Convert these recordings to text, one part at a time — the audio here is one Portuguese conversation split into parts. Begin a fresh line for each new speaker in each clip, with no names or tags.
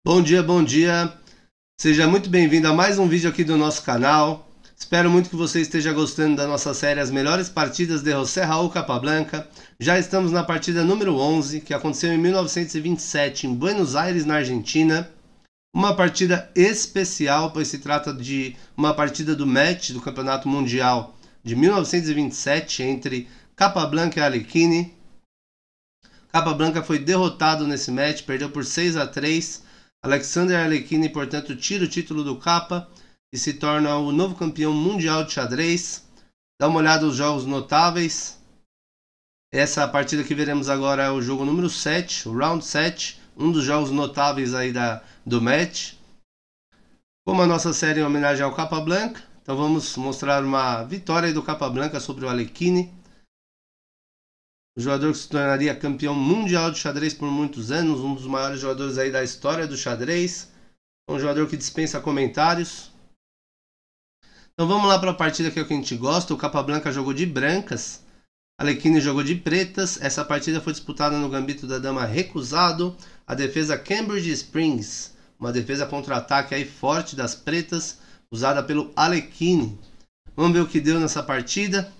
Bom dia, bom dia. Seja muito bem-vindo a mais um vídeo aqui do nosso canal. Espero muito que você esteja gostando da nossa série As Melhores Partidas de José Raul Capablanca. Já estamos na partida número 11, que aconteceu em 1927 em Buenos Aires, na Argentina. Uma partida especial, pois se trata de uma partida do match do Campeonato Mundial de 1927 entre Capablanca e Alekhine. Capablanca foi derrotado nesse match, perdeu por 6-3. Alexander Alekhine, portanto, tira o título do Capa e se torna o novo campeão mundial de xadrez. Dá uma olhada nos jogos notáveis. Essa partida que veremos agora é o jogo número 7, o Round 7, um dos jogos notáveis aí do match. Como a nossa série é em homenagem ao Capablanca, então vamos mostrar uma vitória do Capablanca sobre o Alekhine. O jogador que se tornaria campeão mundial de xadrez por muitos anos, um dos maiores jogadores aí da história do xadrez. Um jogador que dispensa comentários. Então vamos lá para a partida que é o que a gente gosta. O Capablanca jogou de brancas, Alekhine jogou de pretas. Essa partida foi disputada no gambito da dama recusado. A defesa Cambridge Springs, uma defesa contra-ataque aí forte das pretas, usada pelo Alekhine. Vamos ver o que deu nessa partida,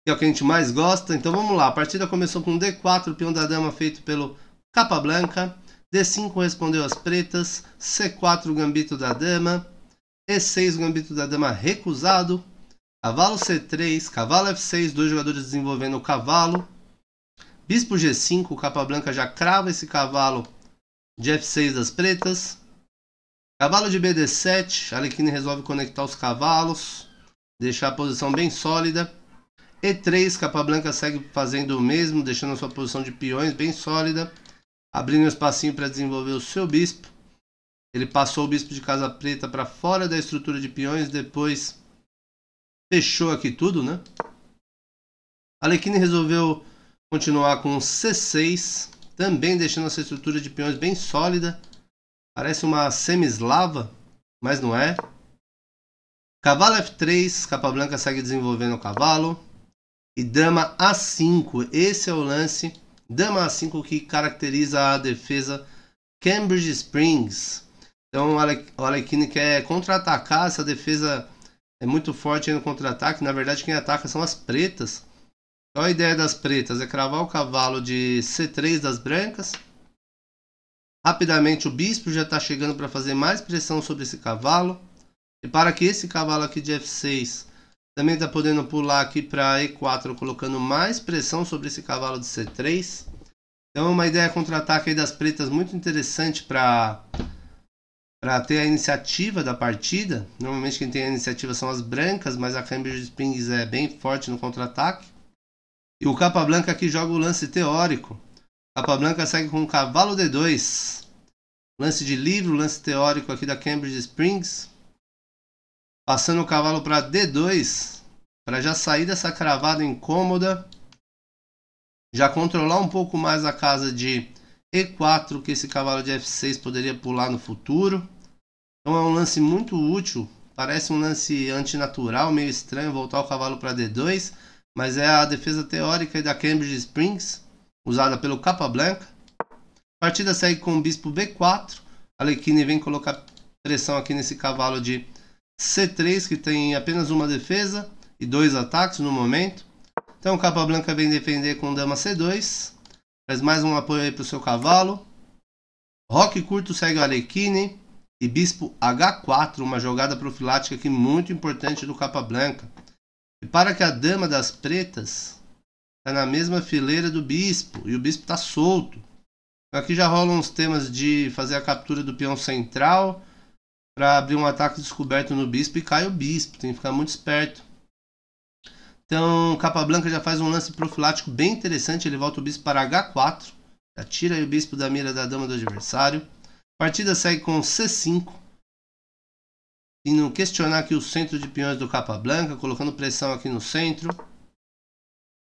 que é o que a gente mais gosta. Então vamos lá, a partida começou com D4, o peão da dama feito pelo Capablanca. D5 respondeu as pretas, C4 o gambito da dama, E6 o gambito da dama recusado, cavalo C3, cavalo F6, dois jogadores desenvolvendo o cavalo, bispo G5, o Capablanca já crava esse cavalo de F6 das pretas, cavalo de BD7, Alekhine resolve conectar os cavalos, deixar a posição bem sólida. E3, Capablanca segue fazendo o mesmo, deixando a sua posição de peões bem sólida, abrindo um espacinho para desenvolver o seu bispo. Ele passou o bispo de casa preta para fora da estrutura de peões, depois fechou aqui tudo, né? Alekhine resolveu continuar com C6, também deixando essa estrutura de peões bem sólida. Parece uma semi-eslava, mas não é. Cavalo F3, Capablanca segue desenvolvendo o cavalo. E dama A5, esse é o lance, dama A5 que caracteriza a defesa Cambridge Springs. Então o Alekhine quer contra-atacar, essa defesa é muito forte aí no contra-ataque. Na verdade quem ataca são as pretas. Então a ideia das pretas é cravar o cavalo de C3 das brancas. Rapidamente o bispo já está chegando para fazer mais pressão sobre esse cavalo. E para que esse cavalo aqui de F6 também está podendo pular aqui para E4, colocando mais pressão sobre esse cavalo de C3. Então é uma ideia contra-ataque aí das pretas muito interessante para ter a iniciativa da partida. Normalmente quem tem a iniciativa são as brancas, mas a Cambridge Springs é bem forte no contra-ataque. E o Capablanca aqui joga o lance teórico. Capablanca segue com o cavalo D2. Lance de livro, lance teórico aqui da Cambridge Springs. Passando o cavalo para D2, para já sair dessa cravada incômoda. Já controlar um pouco mais a casa de E4, que esse cavalo de F6 poderia pular no futuro. Então é um lance muito útil. Parece um lance antinatural, meio estranho voltar o cavalo para D2. Mas é a defesa teórica da Cambridge Springs, usada pelo Capablanca. A partida segue com o bispo B4. Alekhine vem colocar pressão aqui nesse cavalo de C3, que tem apenas uma defesa e dois ataques no momento. Então o Capablanca vem defender com dama C2. Faz mais um apoio aí para o seu cavalo. Roque curto segue o Alekhine. E bispo H4, uma jogada profilática aqui muito importante do Capablanca. E para que a dama das pretas está na mesma fileira do bispo. E o bispo está solto. Aqui já rolam uns temas de fazer a captura do peão central para abrir um ataque descoberto no bispo e cai o bispo. Tem que ficar muito esperto. Então o Capablanca já faz um lance profilático bem interessante. Ele volta o bispo para H4. Já tira aí o bispo da mira da dama do adversário. A partida segue com C5. Indo questionar aqui o centro de peões do Capablanca, colocando pressão aqui no centro.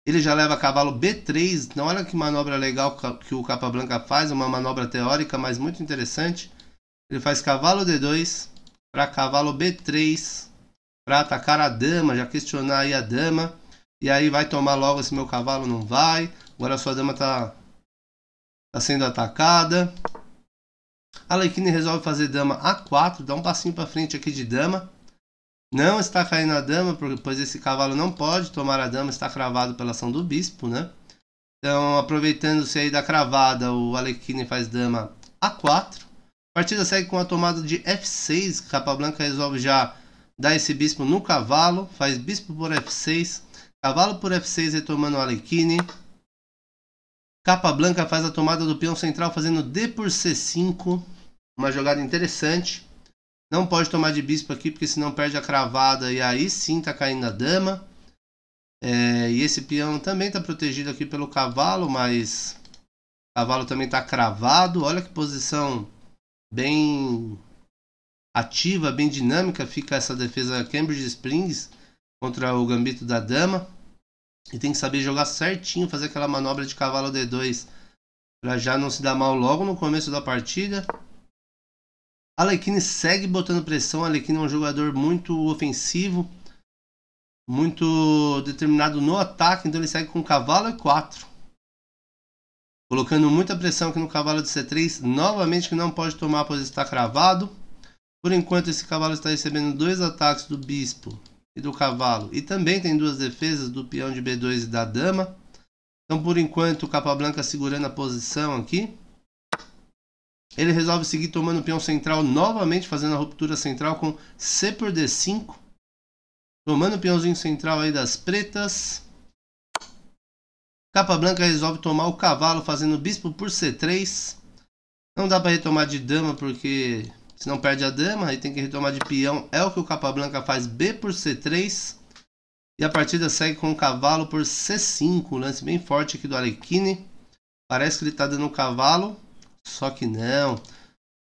Ele já leva cavalo B3. Então olha que manobra legal que o Capablanca faz. Uma manobra teórica, mas muito interessante. Ele faz cavalo D2 para cavalo B3 para atacar a dama, já questionar aí a dama. E aí vai tomar logo esse meu cavalo, não vai. Agora a sua dama está sendo atacada. Alekhine resolve fazer dama A4, dá um passinho para frente aqui de dama. Não está caindo a dama, pois esse cavalo não pode tomar a dama, está cravado pela ação do bispo, né? Então, aproveitando-se aí da cravada, o Alekhine faz dama A4. A partida segue com a tomada de F6. Capablanca resolve já dar esse bispo no cavalo, faz bispo por F6, cavalo por F6 retomando o Alekhine. Capablanca faz a tomada do peão central fazendo D por C5, uma jogada interessante. Não pode tomar de bispo aqui, porque senão perde a cravada e aí sim tá caindo a dama. E esse peão também está protegido aqui pelo cavalo, mas o cavalo também está cravado. Olha que posição bem ativa, bem dinâmica fica essa defesa Cambridge Springs contra o gambito da dama. E tem que saber jogar certinho, fazer aquela manobra de cavalo D2 para já não se dar mal logo no começo da partida. Alekhine segue botando pressão. Alekhine é um jogador muito ofensivo, muito determinado no ataque, então ele segue com cavalo E4, colocando muita pressão aqui no cavalo de C3, novamente que não pode tomar, pois está cravado. Por enquanto esse cavalo está recebendo 2 ataques do bispo e do cavalo, e também tem 2 defesas do peão de B2 e da dama. Então por enquanto o Capablanca segurando a posição aqui. Ele resolve seguir tomando o peão central novamente, fazendo a ruptura central com C por D5. Tomando o peãozinho central aí das pretas. Capablanca resolve tomar o cavalo, fazendo bispo por C3. Não dá para retomar de dama, porque senão perde a dama. Aí tem que retomar de peão. É o que o Capablanca faz, B por C3. E a partida segue com o cavalo por C5. Um lance bem forte aqui do Alekhine. Parece que ele está dando o cavalo. Só que não.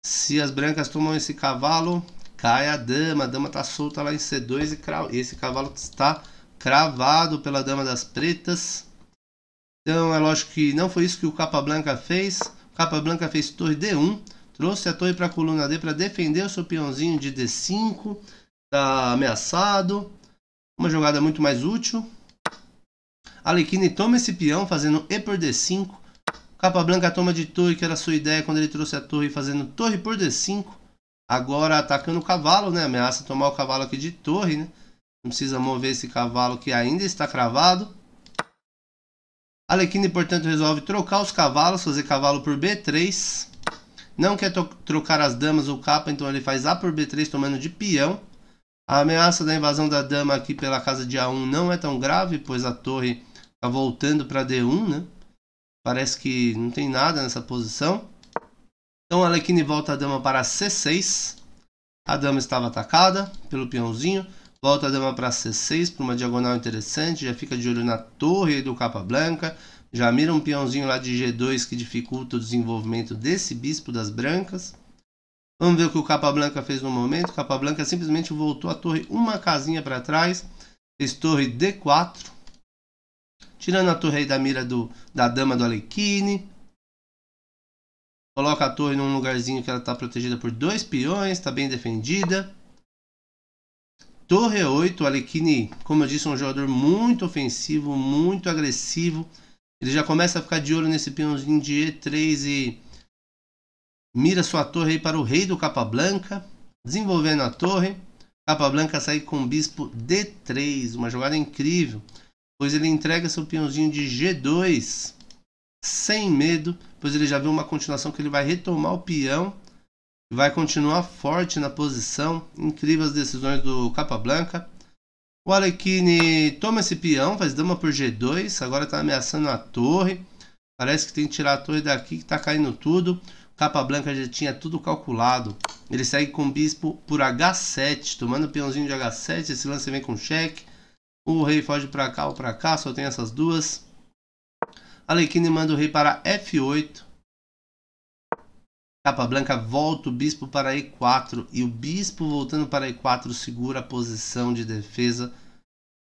Se as brancas tomam esse cavalo, cai a dama está solta lá em C2 e esse cavalo está cravado pela dama das pretas. Então é lógico que não foi isso que o Capablanca fez. O Capablanca fez torre D1, trouxe a torre para a coluna D para defender o seu peãozinho de D5. Está ameaçado. Uma jogada muito mais útil. Alekhine toma esse peão fazendo E por D5. Capablanca toma de torre, que era a sua ideia quando ele trouxe a torre, fazendo torre por D5. Agora atacando o cavalo, né? Ameaça tomar o cavalo aqui de torre, né? Não precisa mover esse cavalo que ainda está cravado. Alekhine, portanto, resolve trocar os cavalos, fazer cavalo por B3. Não quer trocar as damas ou capa, então ele faz A por B3 tomando de peão. A ameaça da invasão da dama aqui pela casa de A1 não é tão grave, pois a torre está voltando para D1, né? Parece que não tem nada nessa posição. Então Alekhine volta a dama para C6. A dama estava atacada pelo peãozinho. Volta a dama para C6 para uma diagonal interessante. Já fica de olho na torre do Capablanca. Já mira um peãozinho lá de G2 que dificulta o desenvolvimento desse bispo das brancas. Vamos ver o que o Capablanca fez no momento. O Capablanca simplesmente voltou a torre uma casinha para trás. Fez torre D4. Tirando a torre aí da mira da dama do Alekhine. Coloca a torre num lugarzinho que ela está protegida por 2 peões. Está bem defendida. Torre 8. O Alekhine, como eu disse, é um jogador muito ofensivo, muito agressivo. Ele já começa a ficar de olho nesse peãozinho de E3 e mira sua torre aí para o rei do Capablanca. Desenvolvendo a torre. Capablanca sai com o bispo D3. Uma jogada incrível, pois ele entrega seu peãozinho de G2 sem medo, pois ele já viu uma continuação que ele vai retomar o peão e vai continuar forte na posição. Incrível as decisões do Capablanca. O Alekhine toma esse peão, faz dama por G2, agora está ameaçando a torre. Parece que tem que tirar a torre daqui, que está caindo tudo. O Capablanca já tinha tudo calculado. Ele segue com o bispo por H7, tomando o peãozinho de H7. Esse lance vem com cheque. O rei foge para cá ou para cá, só tem essas duas. Alekhine manda o rei para F8. Capablanca volta o bispo para E4. E o bispo voltando para E4 segura a posição de defesa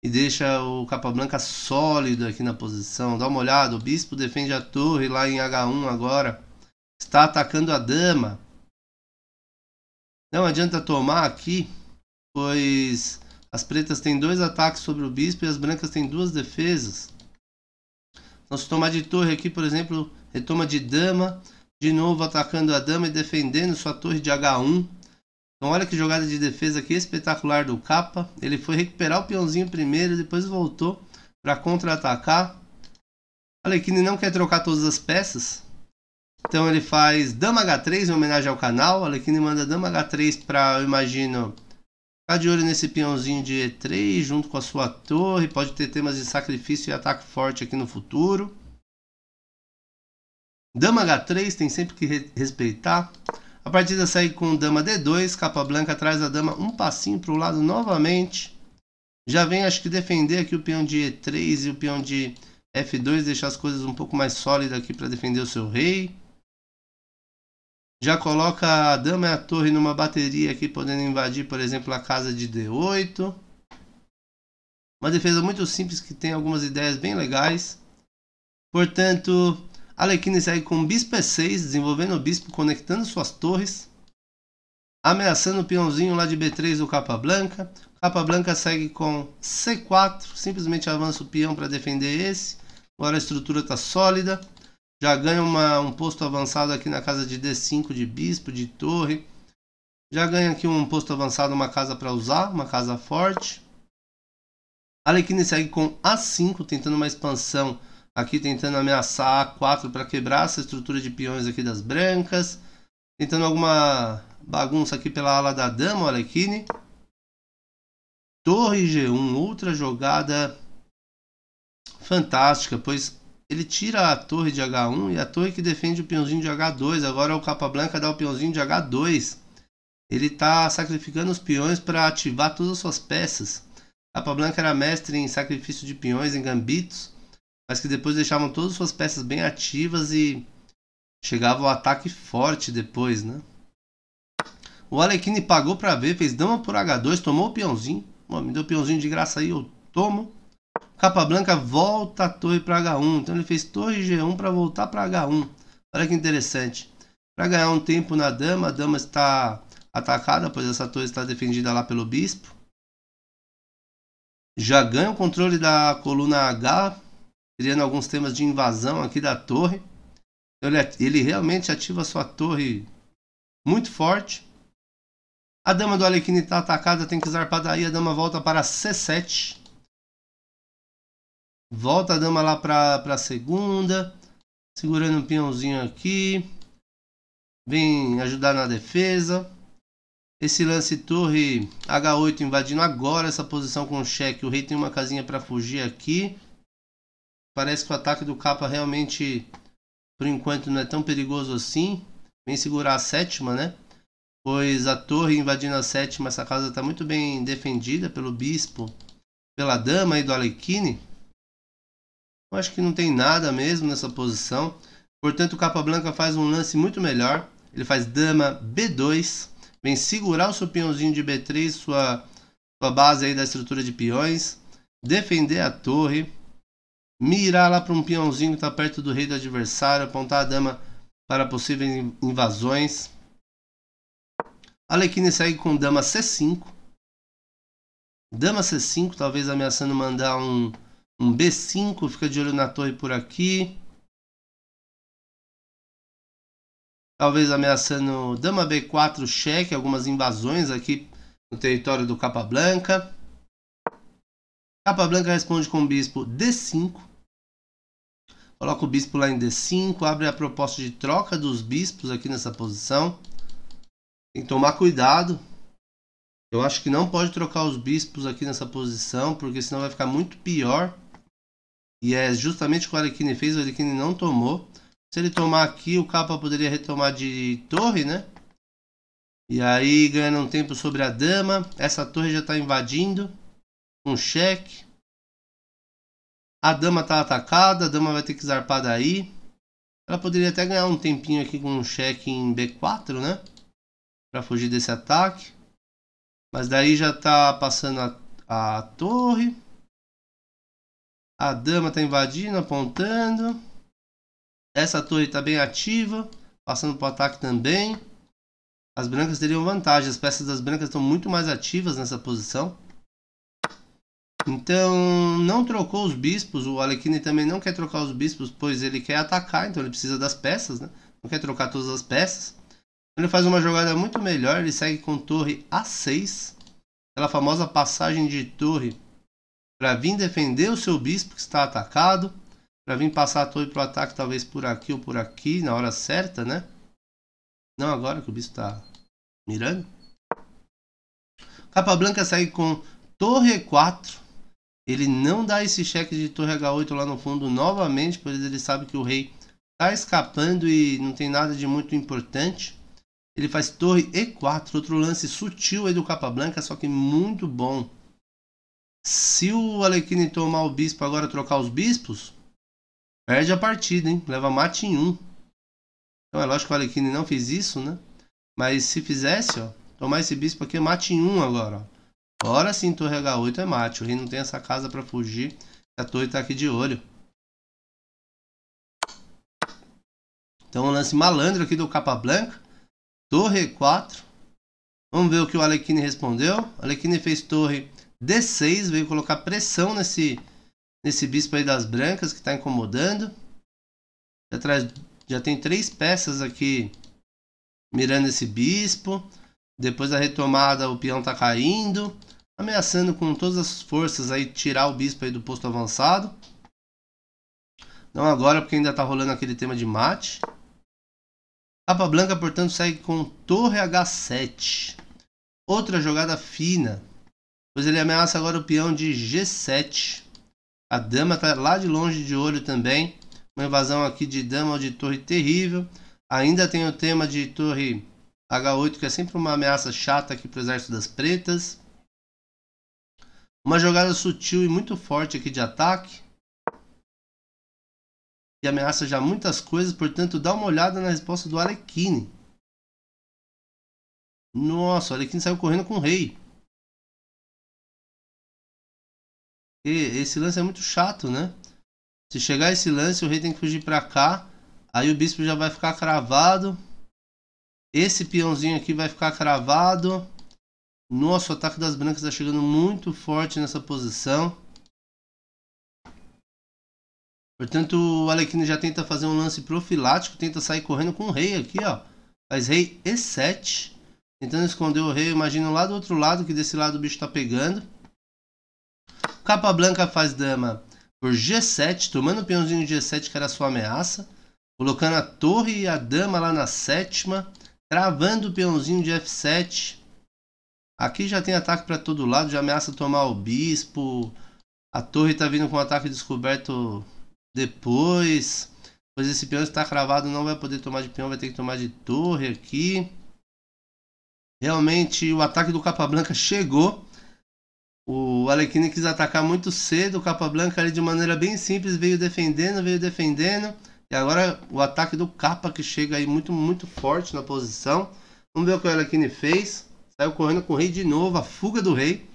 e deixa o Capablanca sólido aqui na posição. Dá uma olhada, o bispo defende a torre lá em H1 agora. Está atacando a dama. Não adianta tomar aqui, pois as pretas têm 2 ataques sobre o bispo e as brancas têm 2 defesas. Então se tomar de torre aqui, por exemplo, retoma de dama. De novo atacando a dama e defendendo sua torre de H1. Então olha que jogada de defesa aqui espetacular do Kappa. Ele foi recuperar o peãozinho primeiro e depois voltou para contra-atacar. Alekhine não quer trocar todas as peças. Então ele faz dama H3 em homenagem ao canal. Alekhine manda dama H3 para, eu imagino, ficar de olho nesse peãozinho de E3 junto com a sua torre. Pode ter temas de sacrifício e ataque forte aqui no futuro. Dama H3 tem sempre que respeitar. A partida segue com dama D2. Capablanca traz a dama um passinho para o lado novamente. Já vem, acho que, defender aqui o peão de E3 e o peão de F2. Deixar as coisas um pouco mais sólidas aqui para defender o seu rei. Já coloca a dama e a torre numa bateria aqui, podendo invadir, por exemplo, a casa de D8. Uma defesa muito simples que tem algumas ideias bem legais. Portanto, Alekhine segue com bispo E6, desenvolvendo o bispo, conectando suas torres. Ameaçando o peãozinho lá de B3 do Capablanca. Capablanca segue com C4, simplesmente avança o peão para defender esse. Agora a estrutura está sólida. Já ganha um posto avançado aqui na casa de D5 de bispo, de torre. Já ganha aqui um posto avançado, uma casa para usar, uma casa forte. Alekhine segue com A5, tentando uma expansão aqui, tentando ameaçar A4 para quebrar essa estrutura de peões aqui das brancas. Tentando alguma bagunça aqui pela ala da dama, o Alekhine. Torre G1, outra jogada fantástica, pois ele tira a torre de H1 e a torre que defende o peãozinho de H2. Agora o Capablanca dá o peãozinho de H2. Ele está sacrificando os peões para ativar todas as suas peças. Capablanca era mestre em sacrifício de peões, em gambitos, mas que depois deixavam todas as suas peças bem ativas e chegava o ataque forte depois, né? O Alekhine pagou para ver, fez dama por H2, tomou o peãozinho. Me deu o peãozinho de graça aí, eu tomo. Capablanca volta a torre para H1. Então ele fez torre G1 para voltar para H1. Olha que interessante. Para ganhar um tempo na dama, a dama está atacada, pois essa torre está defendida lá pelo bispo. Já ganha o controle da coluna H, criando alguns temas de invasão aqui da torre. Ele realmente ativa a sua torre muito forte. A dama do Alekhine está atacada, tem que zarpar daí. A dama volta para C7. Volta a dama lá para a segunda. Segurando um peãozinho aqui. Vem ajudar na defesa. Esse lance torre H8 invadindo agora essa posição com o cheque. O rei tem uma casinha para fugir aqui. Parece que o ataque do capa realmente, por enquanto, não é tão perigoso assim. Vem segurar a sétima, né? Pois a torre invadindo a sétima, essa casa está muito bem defendida pelo bispo, pela dama e do Alekhine. Eu acho que não tem nada mesmo nessa posição. Portanto, o Capablanca faz um lance muito melhor. Ele faz dama B2. Vem segurar o seu peãozinho de B3, sua base aí da estrutura de peões. Defender a torre. Mirar lá para um peãozinho que está perto do rei do adversário. Apontar a dama para possíveis invasões. Alekhine segue com dama C5. Dama C5, talvez ameaçando mandar um B5. Fica de olho na torre por aqui. Talvez ameaçando dama B4, cheque. Algumas invasões aqui no território do Capablanca. Capablanca responde com o bispo D5. Coloca o bispo lá em D5. Abre a proposta de troca dos bispos aqui nessa posição. Tem que tomar cuidado. Eu acho que não pode trocar os bispos aqui nessa posição, porque senão vai ficar muito pior. E é justamente o que o Alekhine fez. O Alekhine não tomou. Se ele tomar aqui, o capa poderia retomar de torre, né? E aí ganhando um tempo sobre a dama. Essa torre já está invadindo. Um cheque. A dama está atacada. A dama vai ter que zarpar daí. Ela poderia até ganhar um tempinho aqui com um cheque em B4, né? Para fugir desse ataque. Mas daí já está passando a torre. A dama está invadindo, apontando. Essa torre está bem ativa. Passando para o ataque também. As brancas teriam vantagem. As peças das brancas estão muito mais ativas nessa posição. Então não trocou os bispos. O Alekhine também não quer trocar os bispos, pois ele quer atacar. Então ele precisa das peças, né? não quer trocar todas as peças. Ele faz uma jogada muito melhor, ele segue com torre A6, aquela famosa passagem de torre para vir defender o seu bispo que está atacado, para vir passar a torre para o ataque talvez por aqui ou por aqui na hora certa, né? Não agora que o bispo está mirando. Capablanca segue com torre E4. Ele não dá esse cheque de torre H8 lá no fundo novamente, pois ele sabe que o rei está escapando e não tem nada de muito importante. Ele faz torre E4, outro lance sutil aí do Capablanca, só que muito bom. Se o Alekhine tomar o bispo agora, trocar os bispos, perde a partida, hein? Leva mate em 1. Então é lógico que o Alekhine não fez isso, né? Mas se fizesse, ó, tomar esse bispo aqui é mate em 1 agora, ó. Agora sim, torre H8 é mate. O rei não tem essa casa para fugir. A torre está aqui de olho. Então um lance malandro aqui do Capablanca. Torre E4. Vamos ver o que o Alekhine respondeu. O Alekhine fez torre D6. Veio colocar pressão nesse bispo aí das brancas que está incomodando. Já tem 3 peças aqui mirando esse bispo. Depois da retomada o peão está caindo. Ameaçando com todas as forças aí tirar o bispo aí do posto avançado. Não agora porque ainda está rolando aquele tema de mate. Capablanca, portanto, segue com torre H7. Outra jogada fina. Pois ele ameaça agora o peão de G7. A dama está lá de longe de olho também. Uma invasão aqui de dama ou de torre terrível. Ainda tem o tema de torre H8, que é sempre uma ameaça chata aqui para o exército das pretas. Uma jogada sutil e muito forte aqui de ataque. E ameaça já muitas coisas, portanto dá uma olhada na resposta do Alekhine. Nossa, o Alekhine saiu correndo com o rei. E esse lance é muito chato, né? Se chegar esse lance, o rei tem que fugir para cá. Aí o bispo já vai ficar cravado. Esse peãozinho aqui vai ficar cravado. Nossa, o ataque das brancas está chegando muito forte nessa posição. Portanto, o Alekhine já tenta fazer um lance profilático. Tenta sair correndo com o rei aqui, ó. Faz rei E7. Tentando esconder o rei. Imagina lá do outro lado, que desse lado o bicho está pegando. Capablanca faz dama por G7. Tomando o peãozinho de G7, que era a sua ameaça. Colocando a torre e a dama lá na sétima. Travando o peãozinho de F7. Aqui já tem ataque para todo lado, já ameaça tomar o bispo. A torre está vindo com ataque descoberto depois. Pois esse peão está cravado, não vai poder tomar de peão, vai ter que tomar de torre aqui. Realmente o ataque do Capablanca chegou. O Alekhine quis atacar muito cedo. O Capablanca ali de maneira bem simples veio defendendo. E agora o ataque do Capa que chega aí muito, muito forte na posição. Vamos ver o que o Alekhine fez. Saiu correndo com o rei de novo, a fuga do rei.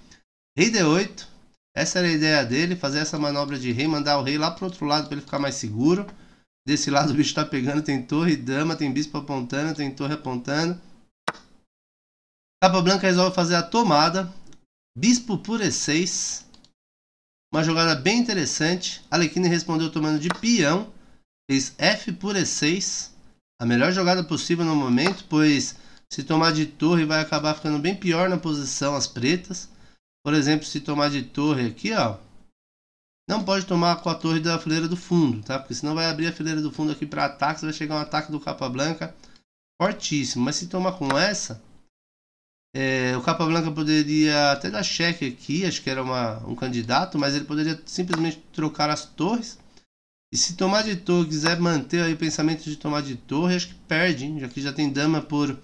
Rei D8. Essa era a ideia dele, fazer essa manobra de rei, mandar o rei lá pro outro lado para ele ficar mais seguro. Desse lado o bicho está pegando, tem torre, dama, tem bispo apontando, tem torre apontando. Capablanca resolve fazer a tomada. Bispo por E6. Uma jogada bem interessante. Alekhine respondeu tomando de peão. Fez F por E6. A melhor jogada possível no momento, pois se tomar de torre vai acabar ficando bem pior na posição as pretas. Por exemplo, se tomar de torre aqui, ó. Não pode tomar com a torre da fileira do fundo, tá? Porque senão vai abrir a fileira do fundo aqui para ataque. Vai chegar um ataque do Capablanca fortíssimo. Mas se tomar com essa, o Capablanca poderia até dar cheque aqui. Acho que era um candidato. Mas ele poderia simplesmente trocar as torres. E se tomar de torre, quiser manter aí o pensamento de tomar de torre, acho que perde, hein? Já que já tem dama por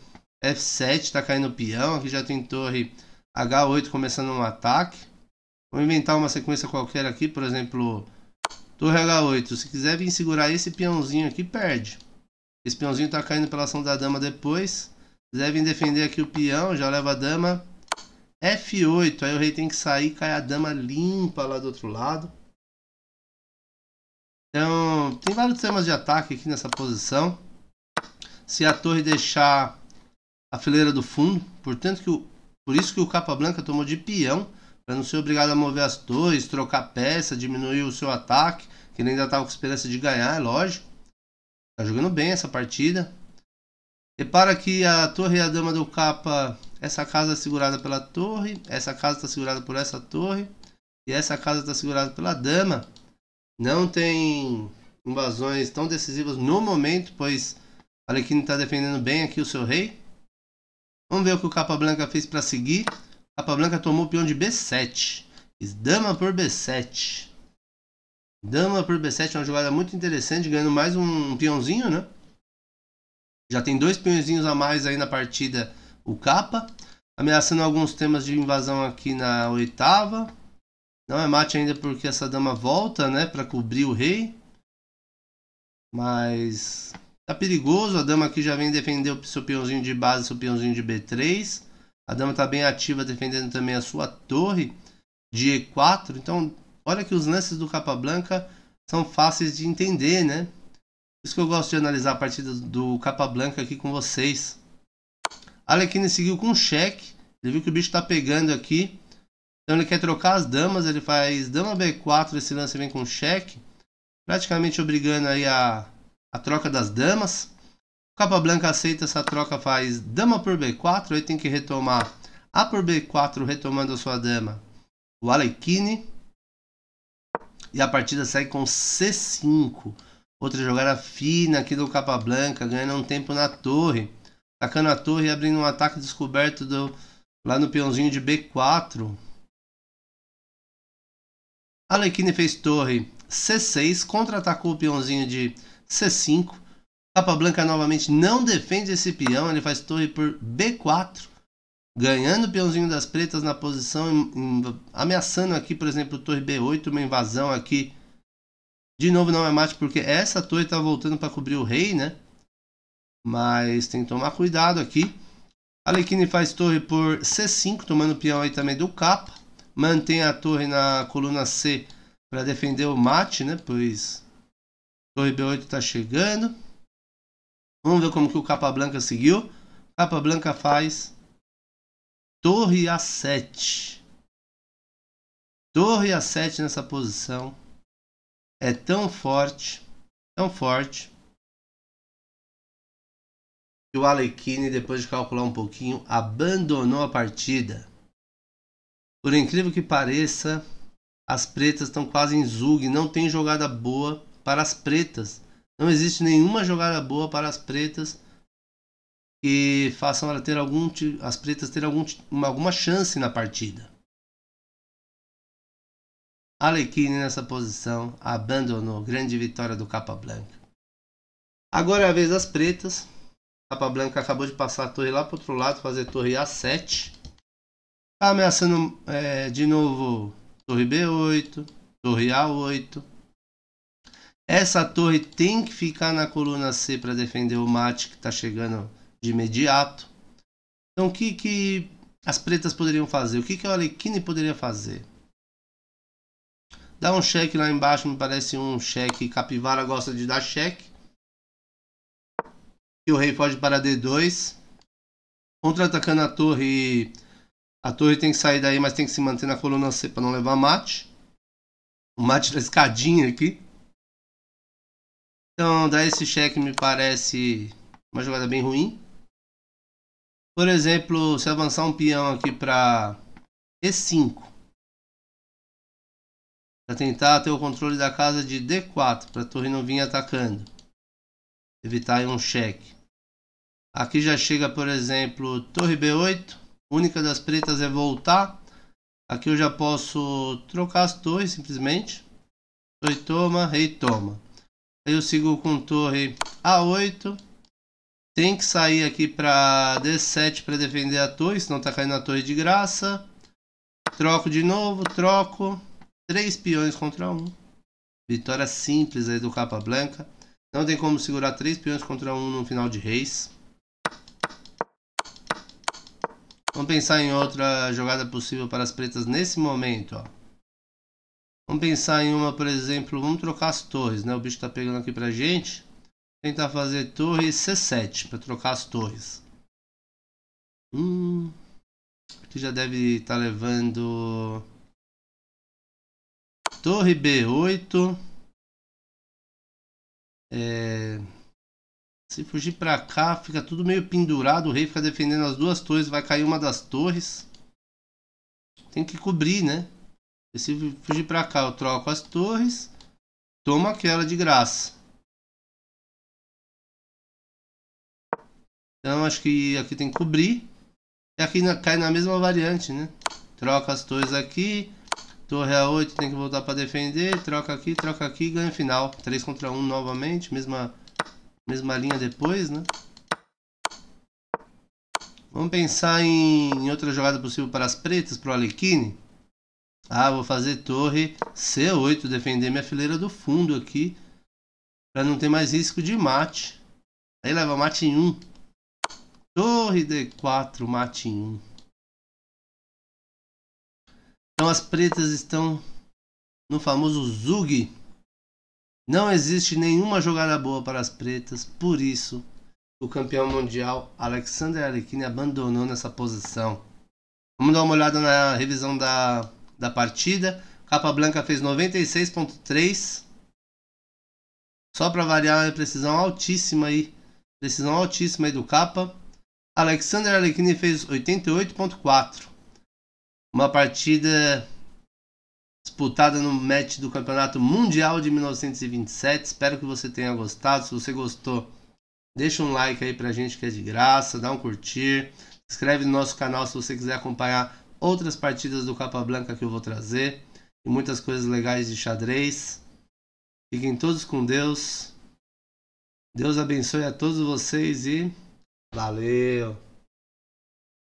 F7, tá caindo o peão. Aqui já tem torre H8 começando um ataque. Vou inventar uma sequência qualquer aqui, por exemplo, torre H8. Se quiser vir segurar esse peãozinho aqui, perde. Esse peãozinho tá caindo pela ação da dama depois. Se quiser vir defender aqui o peão, já leva a dama F8. Aí o rei tem que sair, cai a dama limpa lá do outro lado. Então, tem vários temas de ataque aqui nessa posição. Se a torre deixar a fileira do fundo, por isso que o Capablanca tomou de peão, para não ser obrigado a mover as torres, trocar peça, diminuir o seu ataque, que ele ainda estava com esperança de ganhar, é lógico. Tá jogando bem essa partida. Repara que a torre e a dama do capa, essa casa é segurada pela torre, essa casa está segurada por essa torre e essa casa está segurada pela dama. Não tem invasões tão decisivas no momento, pois Alekhine está defendendo bem aqui o seu rei. Vamos ver o que o Capablanca fez para seguir. Capablanca tomou o peão de B7. Dama por B7. Dama por B7 é uma jogada muito interessante, ganhando mais um peãozinho, né? Já tem 2 peõezinhos a mais aí na partida o capa. Ameaçando alguns temas de invasão aqui na oitava. Não é mate ainda porque essa dama volta, né? Para cobrir o rei. Mas tá perigoso. A dama aqui já vem defender o seu peãozinho de base, seu peãozinho de B3. A dama tá bem ativa defendendo também a sua torre de E4. Então, olha que os lances do Capablanca são fáceis de entender, né? Por isso que eu gosto de analisar a partida do Capablanca aqui com vocês. Alekhine seguiu com cheque. Ele viu que o bicho tá pegando aqui. Então ele quer trocar as damas. Ele faz dama B4. Esse lance vem com cheque. Praticamente obrigando aí a troca das damas. O Capablanca aceita essa troca, faz dama por B4. Aí tem que retomar A por B4, retomando a sua dama. O Alekhine. E a partida segue com C5. Outra jogada fina aqui do Capablanca, ganhando um tempo na torre. Atacando a torre e abrindo um ataque descoberto lá no peãozinho de B4. Alekhine fez torre C6, contra-atacou o peãozinho de C5. Capablanca novamente não defende esse peão, ele faz torre por B4. Ganhando o peãozinho das pretas na posição, ameaçando aqui, por exemplo, torre B8, uma invasão aqui. De novo não é mate porque essa torre está voltando para cobrir o rei, né? Mas tem que tomar cuidado aqui. Alekhine faz torre por C5, tomando o peão aí também do capa. Mantém a torre na coluna C para defender o mate, né? Pois torre B8 está chegando. Vamos ver como que o Capablanca seguiu. Capablanca faz torre A7. Torre A7 nessa posição. É tão forte. Tão forte. Que o Alekhine, depois de calcular um pouquinho, abandonou a partida. Por incrível que pareça, as pretas estão quase em zug. Não tem jogada boa para as pretas. Não existe nenhuma jogada boa para as pretas que façam ela ter as pretas ter alguma chance na partida. Alekhine nessa posição abandonou. Grande vitória do Capablanca. Agora é a vez das pretas. Capablanca acabou de passar a torre lá para o outro lado, fazer torre A7. Tá ameaçando de novo torre B8, torre A8. Essa torre tem que ficar na coluna C para defender o mate que está chegando de imediato. Então o que as pretas poderiam fazer? O que o Alekhine poderia fazer? Dar um cheque lá embaixo, me parece um cheque. Capivara gosta de dar cheque. E o rei pode para D2. Contra-atacando a torre. A torre tem que sair daí, mas tem que se manter na coluna C para não levar mate. O mate da escadinha aqui. Então, dar esse cheque me parece uma jogada bem ruim. Por exemplo, se avançar um peão aqui para E5. Para tentar ter o controle da casa de D4. Para a torre não vir atacando. Evitar aí um cheque. Aqui já chega, por exemplo, torre B8. Única das pretas é voltar. Aqui eu já posso trocar as torres simplesmente. Torre toma, rei toma. Aí eu sigo com torre A8. Tem que sair aqui para D7 para defender a torre, senão tá caindo a torre de graça. Troco de novo, troco. 3 peões contra 1. Vitória simples aí do Capablanca. Não tem como segurar 3 peões contra 1 no final de reis. Vamos pensar em outra jogada possível para as pretas nesse momento, ó. Vamos pensar em uma, por exemplo, vamos trocar as torres, né? O bicho tá pegando aqui pra gente. Tentar fazer torre C7 para trocar as torres. Aqui já deve estar levando torre B8. Se fugir pra cá, fica tudo meio pendurado. O rei fica defendendo as duas torres. Vai cair uma das torres. Tem que cobrir, né? E se fugir pra cá, eu troco as torres. Toma aquela de graça. Então acho que aqui tem que cobrir. E aqui cai na mesma variante, né? Troca as torres aqui. Torre A8 tem que voltar para defender. Troca aqui e ganha final. 3 contra 1 novamente. Mesma linha depois, né? Vamos pensar em outra jogada possível para as pretas, para o Alekhine. Ah, vou fazer torre C8. Defender minha fileira do fundo aqui. Para não ter mais risco de mate. Aí leva mate em 1. Torre D4, mate em 1. Então as pretas estão no famoso Zug. Não existe nenhuma jogada boa para as pretas, por isso o campeão mundial Alexander Alekhine abandonou nessa posição. Vamos dar uma olhada na revisão da partida. Capablanca fez 96.3. Só para variar, precisão altíssima aí do Capa. Alexander Alekhine fez 88.4. Uma partida disputada no match do Campeonato Mundial de 1927. Espero que você tenha gostado. Se você gostou, deixa um like aí pra gente que é de graça. Dá um curtir. Se inscreve no nosso canal se você quiser acompanhar outras partidas do Capablanca que eu vou trazer. E muitas coisas legais de xadrez. Fiquem todos com Deus. Deus abençoe a todos vocês e valeu!